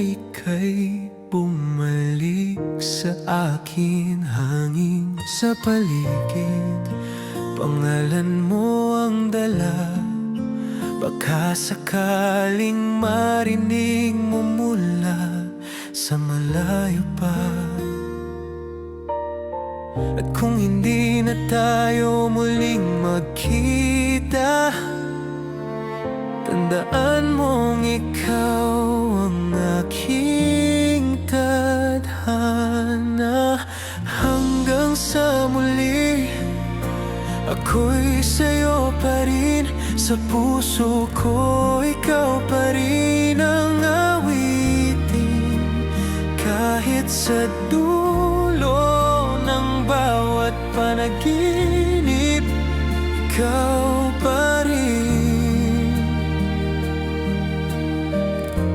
ika'y bumalik sa akin. Hangin sa paligid, pangalan mo ang dala. Baka sakaling marinig mo mula sa malayo pa. At kung hindi na tayo muling magkita, tandaan mong ikaw ang aking tadhana. Hanggang sa muli, ako'y sa'yo pa rin. Sa puso ko, ikaw pa rin ang awitin. Kahit sa dulo ng bawat panaginip, ikaw